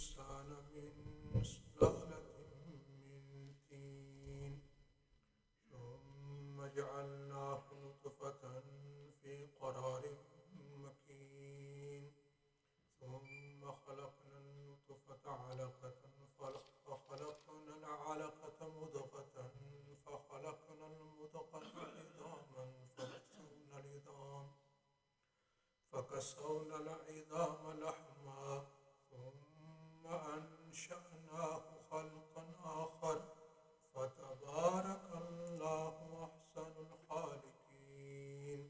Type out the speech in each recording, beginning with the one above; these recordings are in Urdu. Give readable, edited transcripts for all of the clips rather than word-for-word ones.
الإنسان من سلالة من طين ثم جعلناه نطفة في قرار مكين ثم خلقنا النطفة علقة فخلقنا العلقة مضغة فخلقنا المضغة عظاما فكسونا العظام لحما ثم أنشأناه خلقا آخر فتبارك الله أحسن الخالقين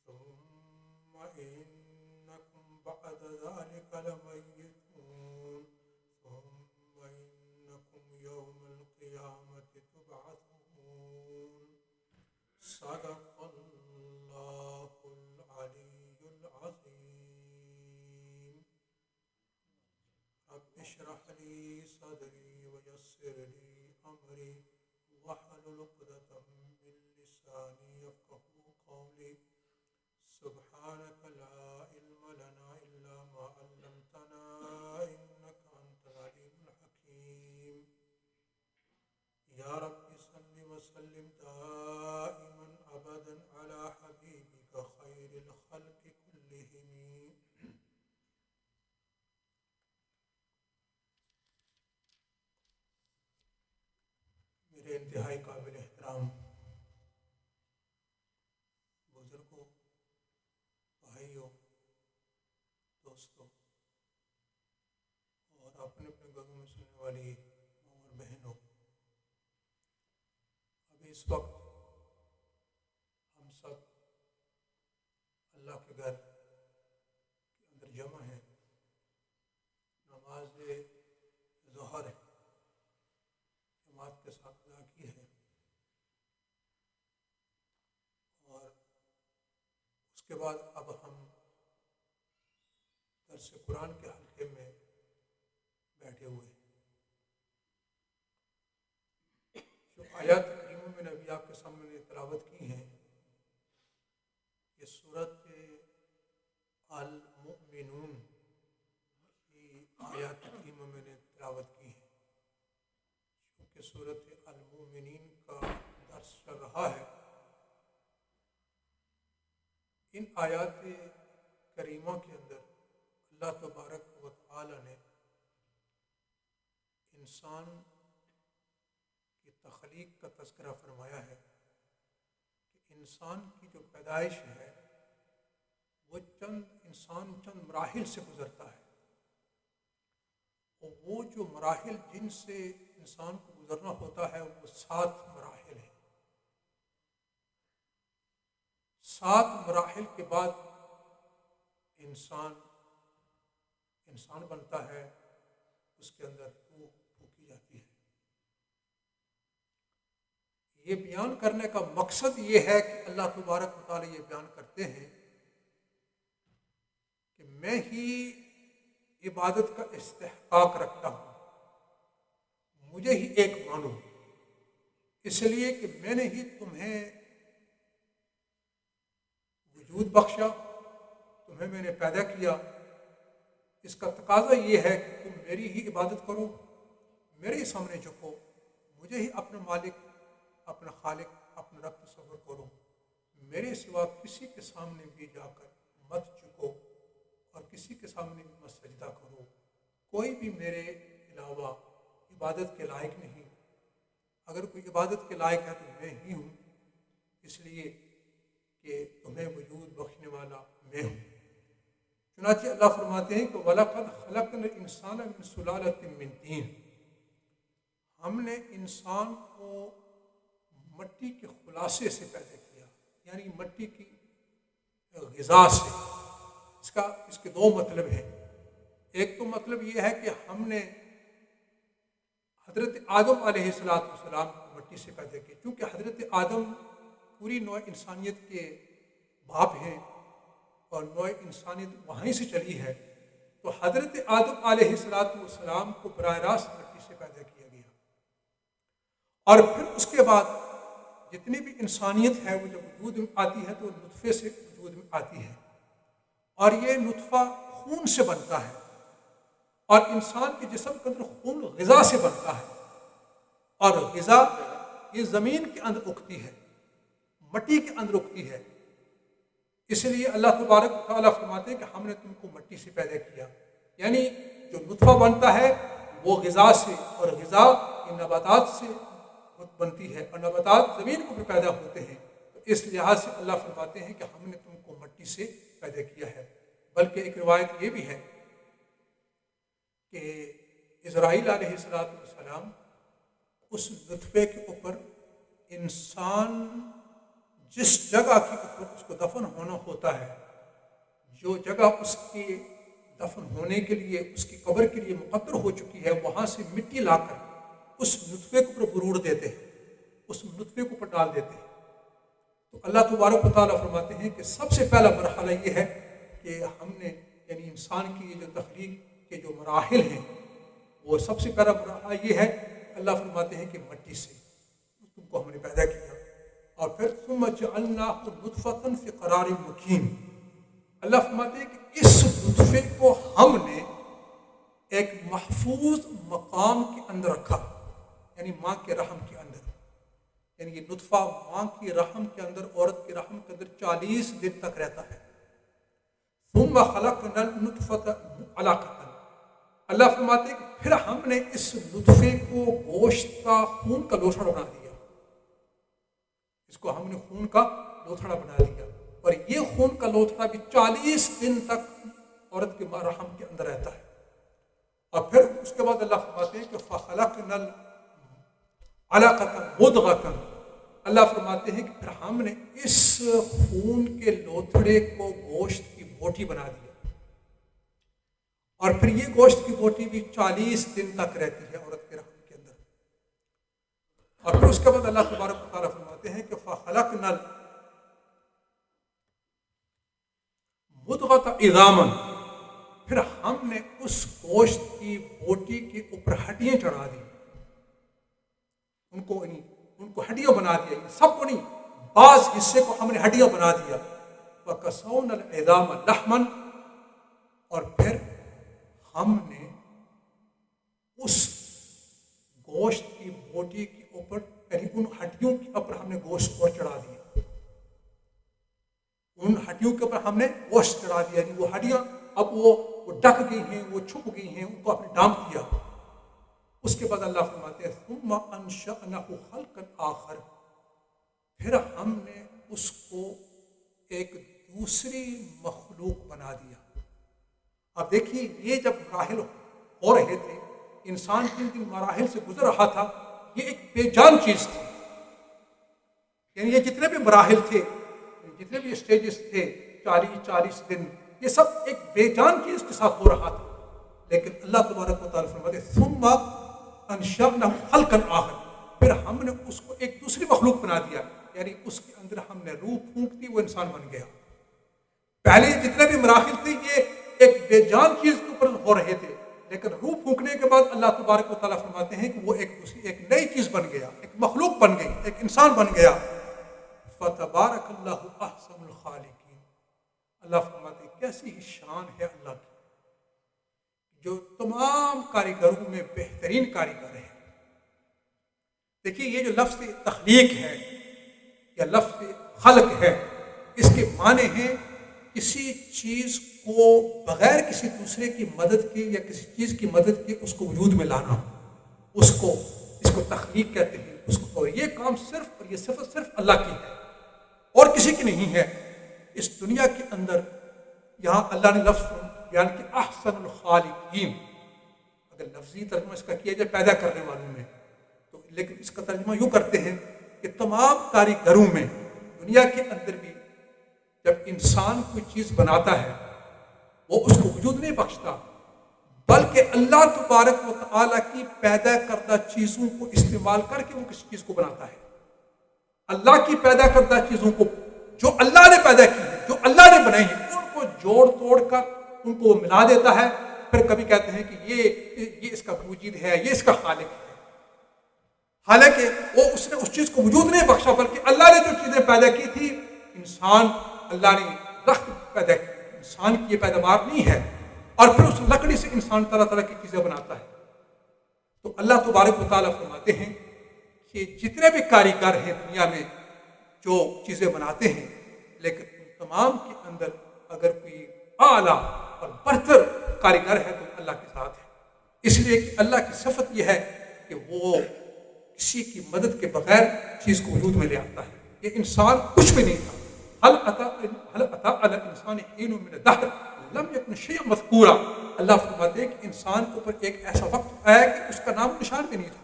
ثم إنكم بعد ذلك لميتون ثم إنكم يوم القيامة تبعثون صدق الله العلي العظيم رب اشرح لي صدري ويسر لي أمري واحلل عقدة من لساني يفقهوا قولي سبحانك لا علم لنا إلا ما علمتنا إنك أنت العليم الحكيم يا رب صل وسلم دائما أبدا على حبيبك خير الخلق كلهم. میرے انتہائی قابل احترام بزرگوں، بھائیوں، دوستوں اور اپنے اپنے گھروں میں سننے والی اور بہنوں، ابھی اس وقت ہم سب اللہ کے گھر کے اندر جمع ہیں، نماز ظہر جماعت کے ساتھ ادا کی ہے اور اس کے بعد اب ہم درس قرآن کے حلقے میں بیٹھے ہوئے ہیں. جو آیات کریموں میں نبی آپ کے سامنے تلاوت کی ہیں، یہ سورۃ المؤمنون کی آیات کریموں میں نے تلاوت کی ہے. چونکہ سورۃ المؤمنین کا درس چل رہا ہے، ان آیات کریمہ کے اندر اللہ تبارک و تعالی نے انسان کی تخلیق کا تذکرہ فرمایا ہے کہ انسان کی جو پیدائش ہے وہ انسان چند مراحل سے گزرتا ہے، اور وہ جو مراحل جن سے انسان کو گزرنا ہوتا ہے وہ 7 مراحل ہیں. 7 مراحل کے بعد انسان بنتا ہے، اس کے اندر روح پھونکی جاتی ہے. یہ بیان کرنے کا مقصد یہ ہے کہ اللہ تبارک و تعالی یہ بیان کرتے ہیں کہ میں ہی عبادت کا استحقاق رکھتا ہوں، مجھے ہی ایک مانو، اس لیے کہ میں نے ہی تمہیں وجود بخشا، تمہیں میں نے پیدا کیا. اس کا تقاضا یہ ہے کہ تم میری ہی عبادت کرو، میرے ہی سامنے جھکو، مجھے ہی اپنا مالک، اپنا خالق، اپنا رب تصور کرو، میرے سوا کسی کے سامنے بھی جا کر مت جھکو اور کسی کے سامنے بھی مت سجدہ کرو. کوئی بھی میرے علاوہ عبادت کے لائق نہیں. اگر کوئی عبادت کے لائق ہے تو میں ہی ہوں، اس لیے کہ تمہیں وجود بخشنے والا میں ہوں. چنانچہ اللہ فرماتے ہیں کہ وَلَقَدْ خَلَقْنَا الْإِنسَانَ مِنْ سُلَالَةٍ مِّن طِينٍ، ہم نے انسان کو مٹی کے خلاصے سے پیدا کیا، یعنی مٹی کی غذا سے. اس کے 2 مطلب ہیں. ایک تو مطلب یہ ہے کہ ہم نے حضرت آدم علیہ السلام کو مٹی سے پیدا کیا، چونکہ حضرت آدم پوری نوع انسانیت کے باپ ہیں اور نوع انسانیت وہیں سے چلی ہے، تو حضرت آدم علیہ السلام کو براہ راست مٹی سے پیدا کیا گیا. اور پھر اس کے بعد جتنی بھی انسانیت ہے وہ جب وجود میں آتی ہے تو نطفے سے وجود میں آتی ہے، اور یہ نطفہ خون سے بنتا ہے، اور انسان کے جسم کے اندر خون غذا سے بنتا ہے، اور غذا یہ زمین کے اندر اگتی ہے، مٹی کے اندر اگتی ہے۔ اس لیے اللہ تبارک و تعالیٰ فرماتے ہیں کہ ہم نے تم کو مٹی سے پیدا کیا، یعنی جو نطفہ بنتا ہے وہ غذا سے، اور غذا ان نباتات سے بنتی ہے، اور نباتات زمین کے اوپر پیدا ہوتے ہیں۔ تو اس لحاظ سے اللہ فرماتے ہیں کہ ہم نے تم کو مٹی سے پیدا کیا ہے۔ بلکہ ایک روایت یہ بھی ہے کہ اسرائیل علیہ السلام اس نطفے کے اوپر انسان جس جگہ کے اوپر اس کو دفن ہونا ہوتا ہے، جو جگہ اس کے دفن ہونے کے لیے، اس کی قبر کے لیے مقرر ہو چکی ہے، وہاں سے مٹی لا کر اس نطفے کے اوپر بروڑ دیتے ہیں، اس نطفے کے اوپر ڈال دیتے ہیں۔ تو اللہ تبارک و تعالیٰ فرماتے ہیں کہ سب سے پہلا مرحلہ یہ ہے کہ ہم نے یعنی انسان کی جو تخلیق کے جو مراحل ہیں، وہ سب سے پہلا مرحلہ یہ ہے، اللہ فرماتے ہیں کہ مٹی سے تم کو ہم نے پیدا کیا، اور پھر ثم جعلناہ نطفۃ فی قرار مکین۔ اللہ فرماتے ہیں کہ اس نطفے کو ہم نے ایک محفوظ مقام کے اندر رکھا، یعنی ماں کے رحم کے اندر، یعنی یہ نطفہ ماں کی رحم کے اندر، عورت کے رحم کے اندر 40 دن تک رہتا ہے۔ ثم خلقنا النطفۃ علقۃ، اللہ فرماتے ہیں کہ پھر ہم نے اس نطفے کو گوشت کا، خون کا لوتھڑا بنا دیا، اس کو ہم نے خون کا لوتھڑا بنا دیا، اور یہ خون کا لوتھڑا بھی 40 دن تک عورت کے رحم کے اندر رہتا ہے۔ اور پھر اس کے بعد اللہ فرماتے ہیں کہ فَخَلَقْنَا الْعَلَقَةَ مُضْغَةً، اللہ فرماتے ہیں کہ پھر ہم نے اس خون کے لوتھڑے کو گوشت کی بوٹی بنا دیا، اور پھر یہ گوشت کی بوٹی بھی 40 دن تک رہتی ہے عورت کے رحم کے اندر۔ اور پھر اس کے بعد اللہ تبارک و تعالیٰ فرماتے ہیں کہ فَخَلَقْنَا الْمُضْغَةَ عِظَامًا، پھر ہم نے اس گوشت کی بوٹی کے اوپر ہڈیاں چڑھا دی، ان کو ہڈیاں بنا دیا، سب کو نہیں، بعض حصے کو ہم نے ہڈیاں بنا دیا۔ وَكَسَوْنَا الْعِظَامَ لَحْمًا، اور پھر ہم نے اس گوشت کی بوٹی کے اوپر، یعنی ان ہڈیوں کے اوپر ہم نے گوشت اور چڑھا دیا، ان ہڈیوں کے اوپر ہم نے گوشت چڑھا دیا، یعنی وہ ہڈیاں اب وہ ڈک گئی ہیں، وہ چھپ گئی ہیں، ان کو آپ نے ڈانپ دیا۔ اس کے بعد اللہ فرماتے ہیں ثم انشأناه خلقا آخر، پھر ہم نے اس کو ایک دوسری مخلوق بنا دیا۔ اب دیکھیے یہ جب مراحل ہو رہے تھے، انسان جن مراحل سے گزر رہا تھا، یہ ایک بے جان چیز تھی، یعنی یہ جتنے بھی مراحل تھے، جتنے بھی اسٹیجز تھے، 40 دن، یہ سب ایک بے جان چیز کے ساتھ ہو رہا تھا۔ لیکن اللہ تبارک و تعالیٰ فرماتے ہیں ثم انشأناه خلقا آخر، پھر ہم نے اس کو ایک دوسری مخلوق بنا دیا، یعنی اس کے اندر ہم نے روح پھونک دی، وہ انسان بن گیا۔ پہلے جتنے بھی مراحل تھے یہ ایک بے جان چیز کے اوپر ہو رہے تھے، لیکن روح پھونکنے کے بعد اللہ تبارک و تعالیٰ فرماتے ہیں کہ وہ ایک نئی چیز بن گیا، ایک مخلوق بن گئی، ایک انسان بن گیا۔ فتبارک اللہ احسن الخالقین، اللہ فرماتے ہیں کیسی ہی شان ہے اللہ کی، جو تمام کاریگروں میں بہترین کاریگر ہے۔ دیکھیے یہ جو لفظ تخلیق ہے یا لفظ خلق ہے، اس کے معنی ہیں کسی چیز کو بغیر کسی دوسرے کی مدد کے یا کسی چیز کی مدد کے اس کو وجود میں لانا، اس کو تخلیق کہتے ہیں اس کو، اور یہ کام صرف اور یہ صفت صرف اللہ کی ہے اور کسی کی نہیں ہے۔ اس دنیا کے اندر یہاں اللہ نے لفظ بیان کہ احسن الخالقین، اگر لفظی ترجمہ اس کا کیا جائے پیدا کرنے والوں میں، تو لیکن اس کا ترجمہ یوں کرتے ہیں کہ تمام کاریگروں میں دنیا کے اندر بھی جب انسان کوئی چیز بناتا ہے وہ اس کو وجود نہیں بخشتا، بلکہ اللہ تبارک و تعالیٰ کی پیدا کردہ چیزوں کو استعمال کر کے وہ کسی چیز کو بناتا ہے۔ اللہ کی پیدا کردہ چیزوں کو جو اللہ نے پیدا کی ہے، جو اللہ نے بنائی ہے، ان کو جوڑ توڑ کر ان کو ملا دیتا ہے، پھر کبھی کہتے ہیں کہ یہ اس کا موجد ہے، یہ اس کا خالق ہے، حالانکہ وہ اس نے اس چیز کو وجود نہیں بخشا، بلکہ اللہ نے جو چیزیں پیدا کی تھی، انسان، اللہ نے درخت پیدا کی، انسان کی یہ پیداوار نہیں ہے، اور پھر اس لکڑی سے انسان طرح طرح کی چیزیں بناتا ہے۔ تو اللہ تبارک و تعالیٰ فرماتے ہیں کہ جتنے بھی کاریگر ہیں دنیا میں جو چیزیں بناتے ہیں، لیکن ان تمام کے اندر اگر کوئی اعلیٰ اور برتر کاریگر ہے تو اللہ کے ساتھ ہے، اس لیے کہ اللہ کی صفت یہ ہے کہ وہ کسی کی مدد کے بغیر چیز کو وجود میں لے آتا ہے۔ یہ انسان کچھ بھی نہیں تھا۔ حل اتی علی الانسان حین من الدہر لم یکن شیئا مذکورا۔ اللہ فرماتے ہیں کہ انسان کے اوپر ایک ایسا وقت آیا کہ اس کا نام و نشان بھی نہیں تھا،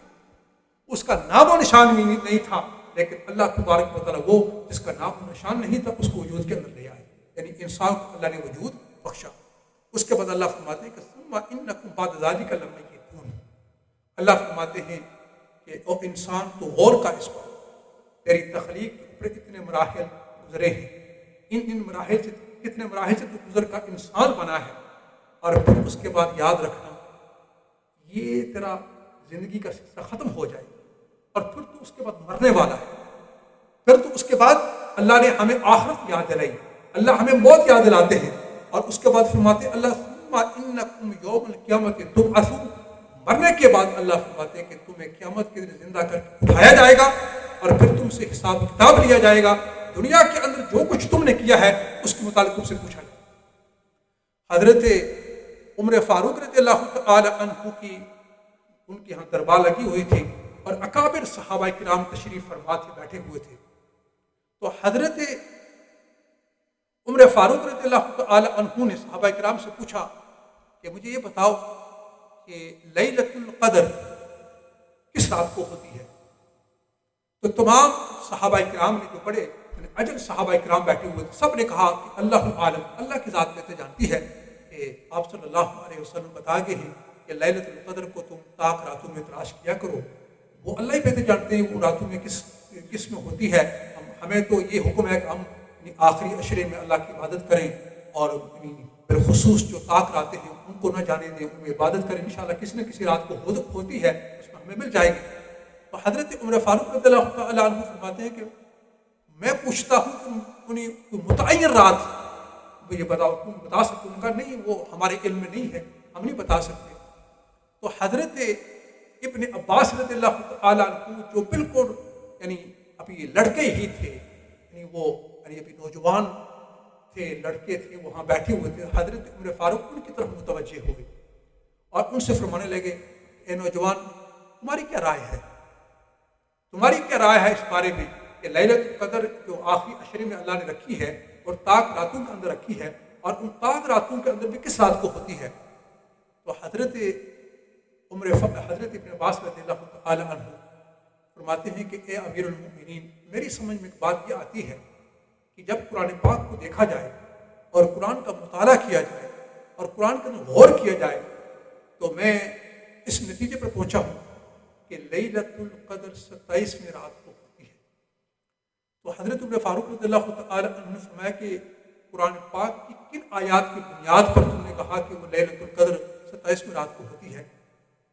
اس کا نام و نشان بھی نہیں تھا، لیکن اللہ تبارک و تعالیٰ وہ جس کا نام و نشان نہیں تھا اس کو وجود کے اندر لے آئے، یعنی انسان کو اللہ نے وجود بخشا۔ اس کے بعد اللہ فرماتے ہیں کہ ثم انکم بعد ذلک لمیتون۔ اللہ فرماتے ہیں کہ او انسان تو غور کا اس پر، تیری تخلیق کے اوپر اتنے مراحل گزرے ہیں، ان مراحل سے کتنے مراحل سے تو گزر کا انسان بنا ہے، اور پھر اس کے بعد یاد رکھنا یہ تیرا زندگی کا سلسلہ ختم ہو جائے گا، اور پھر تو اس کے بعد مرنے والا ہے، پھر تو اس کے بعد اللہ نے ہمیں آخرت یاد دلائی، اللہ ہمیں موت یاد دلاتے ہیں، اور اس کے بعد فرماتے اللہ ثم انکم یوم القیامت تبعثون۔ مرنے کے بعد اللہ فرماتے ہیں کہ تمہیں قیامت کے دن زندہ کر کے اٹھایا جائے گا، اور پھر تم سے حساب کتاب لیا جائے گا، دنیا کے اندر جو کچھ تم نے کیا ہے اس کے متعلق تم سے پوچھا جائے گا۔ حضرت عمر فاروق رضی اللہ تعالی عنہ کی ان کے ہاں دربار لگی ہوئی تھی، اور اکابر صحابہ کرام تشریف فرما تھے، بیٹھے ہوئے تھے، تو حضرت عمر فاروق رضی اللہ تعالی عنہ نے صحابہ کرام سے پوچھا کہ مجھے یہ بتاؤ کہ لیلۃ القدر کس رات کو ہوتی ہے؟ تو تمام صحابہ کرام نے جو بڑے اجل صحابہ کرام بیٹھے ہوئے تھے، سب نے کہا کہ اللہ عالم، اللہ کی ذات بہتر جانتی ہے، کہ آپ صلی اللہ علیہ وسلم بتا گئے ہیں کہ لیلۃ القدر کو تم طاق راتوں میں تلاش کیا کرو، وہ اللہ ہی بہتر جانتے ہیں وہ راتوں میں کس میں ہوتی ہے۔ ہمیں تو یہ حکم ہے کہ ہم آخری عشرے میں اللہ کی عبادت کریں، اور بالخصوص جو طاق راتیں ہیں ان کو نہ جانے دیں، ان میں عبادت کریں، انشاءاللہ کسی نہ کسی رات کو ہوتی ہے، اس میں ہمیں مل جائے گی۔ تو حضرت عمر فاروق رضی اللہ تعالیٰ عنہ فرماتے ہیں کہ میں پوچھتا ہوں کہ کوئی متعین رات مجھے بتاؤ، تم بتا سکتے؟ ان کا نہیں، وہ ہمارے علم میں نہیں ہے، ہم نہیں بتا سکتے۔ تو حضرت ابن عباس رضی اللہ تعالیٰ عنہ جو بالکل یعنی ابھی لڑکے ہی تھے، یعنی وہ یعنی ابھی نوجوان تھے، لڑکے تھے، وہاں بیٹھے ہوئے تھے، حضرت عمر فاروق ان کی طرف متوجہ ہوئے اور ان سے فرمانے لگے، اے نوجوان تمہاری کیا رائے ہے؟ تمہاری کیا رائے ہے اس بارے میں کہ لیلۃ القدر جو آخری عشرے میں اللہ نے رکھی ہے اور طاق راتوں کے اندر رکھی ہے، اور ان طاق راتوں کے اندر بھی کس رات کو ہوتی ہے؟ تو حضرت ابن عباس رضی اللہ تعالیٰ عنہ فرماتے ہیں کہ اے امیر المؤمنین، میری سمجھ میں ایک بات یہ آتی ہے کہ جب قرآن پاک کو دیکھا جائے اور قرآن کا مطالعہ کیا جائے اور قرآن کا غور کیا جائے، تو میں اس نتیجے پر پہنچا ہوں کہ لیلۃ القدر 27ویں رات کو ہوتی ہے۔ تو حضرت عمر فاروق رضی اللہ تعالیٰ عنہ نے فرمایا کہ قرآن پاک کی کن آیات کی بنیاد پر تم نے کہا کہ وہ لیلۃ القدر 27ویں رات کو ہوتی ہے؟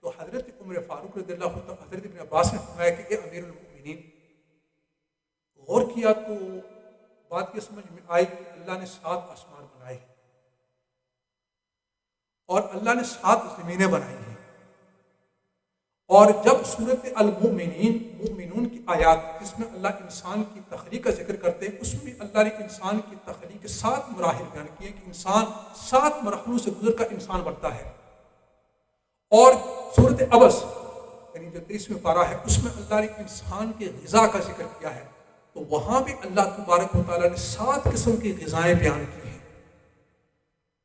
تو حضرت عمر فاروق رضی اللہ تعالیٰ حضرت ابن عباس نے فرمایا کہ اے امیر المؤمنین، غور کیا تو بات یہ سمجھ میں آئی کہ اللہ نے 7 آسمان بنائے ہیں اور اللہ نے 7 زمینیں بنائی ہیں، اور جب سورۃ المؤمنون کی آیات جس میں اللہ انسان کی تخلیق کا ذکر کرتے ہیں، اس میں اللہ نے انسان کی تخلیق کے 7 مراحل بیان کیے کہ انسان 7 مرحلوں سے گزر کر انسان بنتا ہے، اور سورۃ عبس یعنی جو 23ویں پارہ ہے اس میں اللہ نے انسان کے غذا کا ذکر کیا ہے، تو وہاں بھی اللہ تبارک و تعالیٰ نے 7 قسم کی غذائیں بیان کی ہیں۔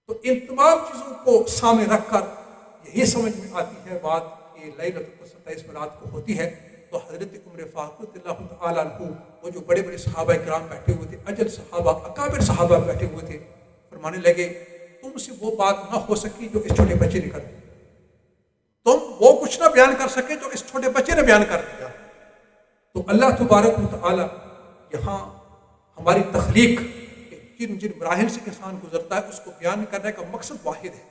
تو ان تمام چیزوں کو سامنے رکھ کر یہی سمجھ میں آتی ہے بات کہ لیلۃ القدر 27 رات کو ہوتی ہے۔ تو حضرت عمر فاروق رضی اللہ تعالیٰ عنہ وہ جو بڑے بڑے صحابہ کرام بیٹھے ہوئے تھے، اجل صحابہ، اکابر صحابہ بیٹھے ہوئے تھے، فرمانے لگے تم سے وہ بات نہ ہو سکی جو اس چھوٹے بچے نے کر دی، تم وہ کچھ نہ بیان کر سکے جو اس چھوٹے بچے نے بیان کر دیا۔ تو اللہ تبارک و تعالیٰ یہاں ہماری تخلیق جن جن مراحل سے انسان گزرتا ہے اس کو بیان کرنے کا مقصد واحد ہے،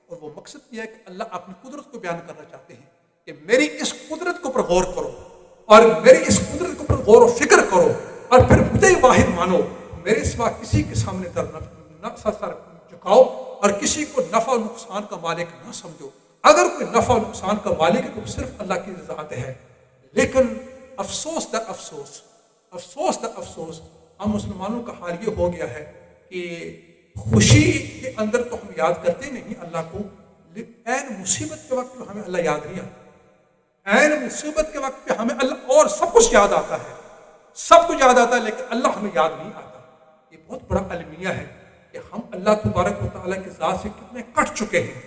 اور وہ مقصد یہ ہے کہ اللہ اپنی قدرت کو بیان کرنا چاہتے ہیں کہ میری اس قدرت کو پر غور کرو اور میری اس قدرت کو پر غور و فکر کرو، اور پھر مجھے واحد مانو، میرے سوا کسی کے سامنے نہ سر جھکاؤ اور کسی کو نفع و نقصان نقصان کا مالک نہ سمجھو. اگر کوئی نفع و نقصان کا مالک ہے تو صرف اللہ کی ذات ہے. لیکن افسوس در افسوس، افسوس در افسوس، ہم مسلمانوں کا حال یہ ہو گیا ہے کہ خوشی کے اندر تو ہم یاد کرتے نہیں اللہ کو، عین مصیبت کے وقت پہ ہمیں اللہ یاد نہیں آتا. عین مصیبت کے وقت پہ ہمیں اللہ اور سب کچھ یاد آتا ہے، سب کچھ یاد آتا ہے، لیکن اللہ ہمیں یاد نہیں آتا. یہ بہت بڑا المیہ ہے کہ ہم اللہ تبارک و تعالیٰ کی ذات سے کتنے کٹ چکے ہیں.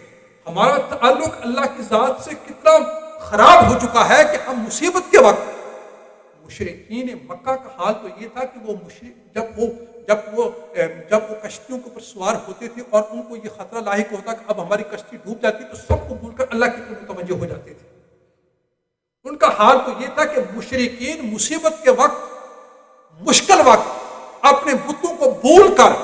ہمارا تعلق اللہ کی ذات سے کتنا خراب ہو چکا ہے کہ ہم مصیبت کے وقت، مشرکین مکہ کا حال تو یہ تھا کہ وہ جب وہ کشتیوں کے اوپر سوار ہوتے تھے اور ان کو یہ خطرہ لاحق ہوتا کہ اب ہماری کشتی ڈوب جاتی تو سب کو بھول کر اللہ کی طرف متوجہ ہو جاتے تھے. ان کا حال تو یہ تھا کہ مشرکین مصیبت کے وقت، مشکل وقت اپنے بتوں کو بھول کر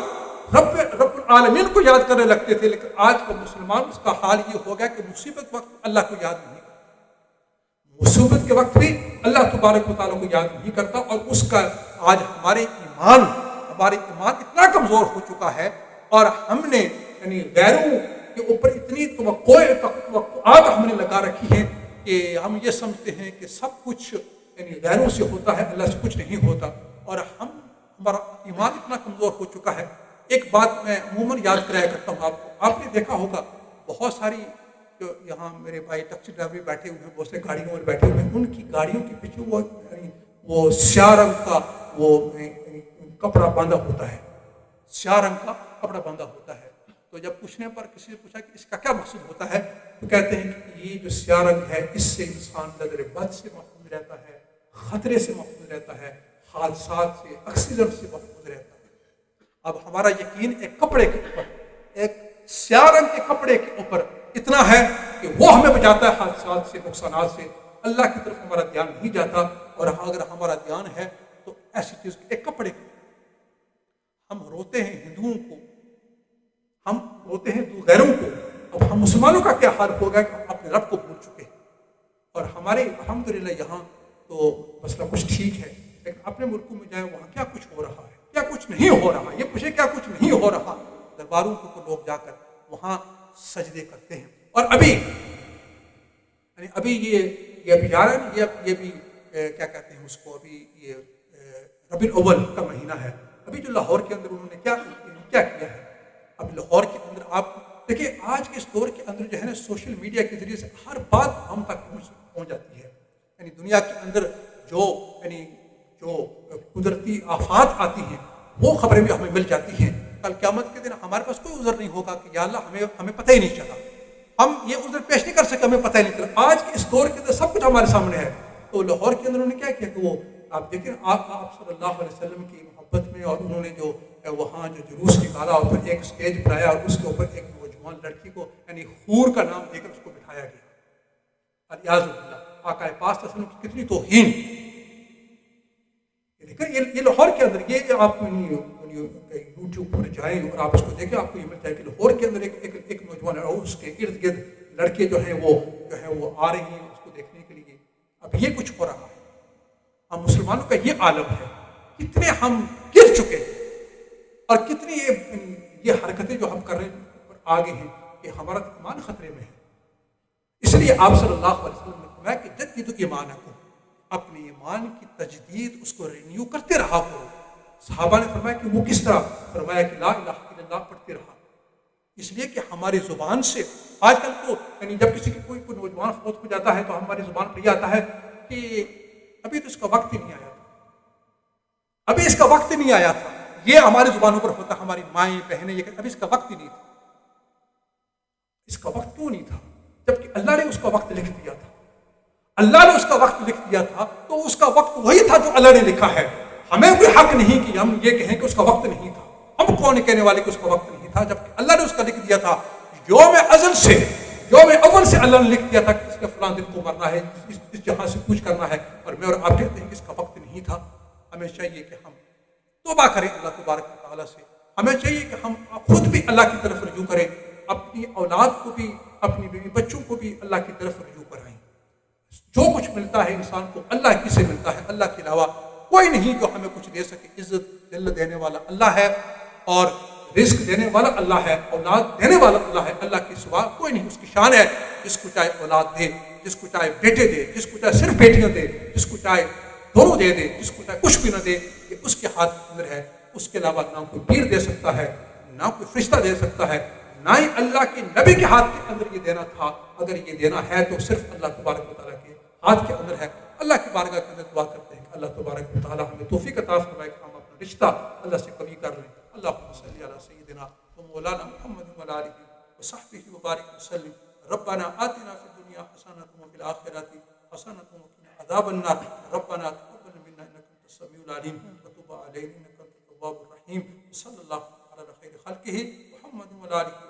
رب العالمین کو یاد کرنے لگتے تھے. لیکن آج کا مسلمان، اس کا حال یہ ہو گیا کہ مصیبت وقت اللہ کو یاد نہیں کرتا، مصیبت کے وقت بھی اللہ تبارک و تعالیٰ کو یاد نہیں کرتا. اور اس کا آج ہمارے ایمان اتنا کمزور ہو چکا ہے اور ہم نے یعنی غیروں کے اوپر اتنی توقعات ہم نے لگا رکھی ہیں کہ ہم یہ سمجھتے ہیں کہ سب کچھ یعنی غیروں سے ہوتا ہے، اللہ سے کچھ نہیں ہوتا. اور ہمارا ایمان اتنا کمزور ہو چکا ہے. ایک بات میں عموماً یاد کرایا کرتا ہوں آپ کو. آپ نے دیکھا ہوگا بہت ساری جو یہاں میرے بھائی ٹیکسی ڈرائیور بیٹھے ہوئے ہیں، بہت سے گاڑیوں میں بیٹھے ہوئے ہیں، ان کی گاڑیوں کے پیچھے وہ سیاہ رنگ کا وہ کپڑا باندھا ہوتا ہے، سیاہ رنگ کا کپڑا باندھا ہوتا ہے. تو جب پوچھنے پر کسی نے پوچھا کہ اس کا کیا مقصد ہوتا ہے تو کہتے ہیں کہ یہ جو سیاہ رنگ ہے اس سے انسان نظر بد سے محفوظ رہتا ہے، خطرے سے محفوظ رہتا ہے، حادثات سے، ایکسیڈنٹ سے محفوظ رہتا ہے. اب ہمارا یقین ایک کپڑے کے اوپر، ایک سیاہ رنگ کے کپڑے کے اوپر اتنا ہے کہ وہ ہمیں بچاتا ہے حادثات سے، نقصانات سے. اللہ کی طرف ہمارا دھیان نہیں جاتا. اور اگر ہمارا دھیان ہے تو ایسی چیز ایک کپڑے کو، ہم روتے ہیں ہندوؤں کو، ہم روتے ہیں غیروں کو. اب ہم مسلمانوں کا کیا حال ہوگا کہ ہم اپنے رب کو بھول چکے ہیں. اور ہمارے الحمدللہ یہاں تو مسئلہ کچھ ٹھیک ہے، لیکن اپنے ملکوں میں جائیں وہاں کیا کچھ ہو رہا ہے، کیا کچھ نہیں ہو رہا. یہ پوچھے کیا کچھ نہیں ہو رہا. درباروں کو لوگ جا کر وہاں سجدے کرتے ہیں. اور ابھی یہ ابھی جا رہے ہیں، یہ بھی کیا کہتے ہیں اس کو، ابھی یہ ربیع الاول کا مہینہ ہے. ابھی جو لاہور کے اندر انہوں نے کیا کیا ہے. اب لاہور کے اندر آپ دیکھیں آج کے اس دور کے اندر جو ہے نا سوشل میڈیا کے ذریعے سے ہر بات ہم تک پہنچ جاتی ہے. یعنی دنیا کے اندر جو قدرتی آفات آتی ہیں وہ خبریں بھی ہمیں مل جاتی ہیں. کل قیامت کے دن ہمارے پاس کوئی عذر نہیں ہوگا کہ یا اللہ ہمیں پتہ ہی نہیں چلا، ہم یہ عذر پیش نہیں کر سکے، ہمیں پتہ ہی نہیں چلا. آج کے اس دور کے اندر سب کچھ ہمارے سامنے ہے. تو لاہور کے اندر انہوں نے کیا کیا کہ وہ آپ دیکھیں آپ صلی اللہ علیہ وسلم کی محبت میں، اور انہوں نے جو وہاں جو جلوس نکالا اور پھر ایک اسٹیج بنایا اور اس کے اوپر ایک نوجوان لڑکی کو یعنی حور کا نام دے کر اس کو بٹھایا گیا. الیاذ باللہ، آقا پاک صلی اللہ علیہ وسلم کی کتنی توہین. یہ لاہور کے اندر یہ آپ یوٹیوب پر جائیں اور آپ اس کو دیکھیں، آپ کو یہ مل جائے کہ لاہور کے اندر ایک نوجوان ہے اور اس کے ارد گرد لڑکے جو ہیں وہ آ رہی ہیں اس کو دیکھنے کے لیے. اب یہ کچھ ہو رہا ہے. ہم مسلمانوں کا یہ عالم ہے، کتنے ہم گر چکے ہیں اور کتنی یہ حرکتیں جو ہم کر رہے ہیں آگے ہیں کہ ہمارا ایمان خطرے میں ہے. اس لیے آپ صلی اللہ علیہ وسلم نے فرمایا کہ جدیدوا ایمانکم، اپنے ایمان کی تجدید اس کو رینیو کرتے رہا کرو. صحابہ نے فرمایا کہ وہ کس طرح؟ فرمایا کہ لا الہ الا اللہ پڑھتے رہا. اس لیے کہ ہماری زبان سے آج کل تو یعنی جب کسی کی کوئی نوجوان فوت ہو جاتا ہے تو ہماری زبان پر یہ آتا ہے کہ ابھی تو اس کا وقت ہی نہیں آیا تھا، ابھی اس کا وقت نہیں آیا تھا. یہ ہماری زبانوں پر ہوتا، ہماری مائیں بہنیں یہ کہ ابھی اس کا وقت ہی نہیں تھا. اس کا وقت کیوں نہیں تھا؟ جبکہ اللہ نے اس کا وقت لکھ دیا تھا. اللہ نے اس کا وقت لکھ دیا تھا تو اس کا وقت وہی تھا جو اللہ نے لکھا ہے. ہمیں کوئی حق نہیں کہ ہم یہ کہیں کہ اس کا وقت نہیں تھا. ہم کون کہنے والے کہ اس کا وقت نہیں تھا، جبکہ اللہ نے اس کا لکھ دیا تھا. یوم ازل سے، یوم اول سے اللہ نے لکھ دیا تھا کہ اس کے فلاں دن کو مرنا ہے، اس جہاں سے کچھ کرنا ہے. اور میں اور آپ کہتے ہیں کہ اس کا وقت نہیں تھا. ہمیں چاہیے کہ ہم توبہ کریں اللہ تبارک و تعالیٰ سے. ہمیں چاہیے کہ ہم خود بھی اللہ کی طرف رجوع کریں، اپنی اولاد کو بھی، اپنی بیوی بچوں کو بھی اللہ کی طرف رجوع کرائیں. جو کچھ ملتا ہے انسان کو اللہ کی سے ملتا ہے، اللہ کے علاوہ کوئی نہیں جو ہمیں کچھ دے سکے. عزت دل دینے والا اللہ ہے، اور رزق دینے والا اللہ ہے، اولاد دینے والا اللہ ہے، اللہ کے سوا کوئی نہیں۔ اس کی شان ہے جس کو چاہے اولاد دے، جس کو چاہے بیٹے دے، جس کو چاہے صرف بیٹیاں دے، جس کو چاہے دونوں دے دے، جس کو چاہے کچھ بھی نہ دے، یہ اس کے ہاتھ کے اندر ہے۔ اس کے علاوہ نہ کوئی پیر دے سکتا ہے، نہ کوئی فرشتہ دے سکتا ہے، نہ ہی اللہ کے نبی کے ہاتھ کے اندر یہ دینا تھا۔ اگر یہ دینا ہے تو صرف اللہ تبارک و تعالیٰ کے ہاتھ کے اندر ہے۔ اللہ کی بارگاہ کے اندر دعا کرتے ہیں کہ اللہ تبارک و تعالیٰ ہمیں توفیق عطا فرمائے کہ ہم اپنا رشتہ اللہ سے قوی کر لیں۔ اللہم صلی علی سیدنا و مولانا محمد وعلی آلہ وصحبہ وبارک وسلم۔ ربنا آتنا فی الدنیا حسنۃ وفی الآخرۃ حسنۃ وقنا عذاب النار۔ ربنا تقبل منا انک انت السمیع العلیم وتب علینا انک انت التواب الرحیم۔ صلی اللہ علی خیر خلقہ محمد وعلی آلہ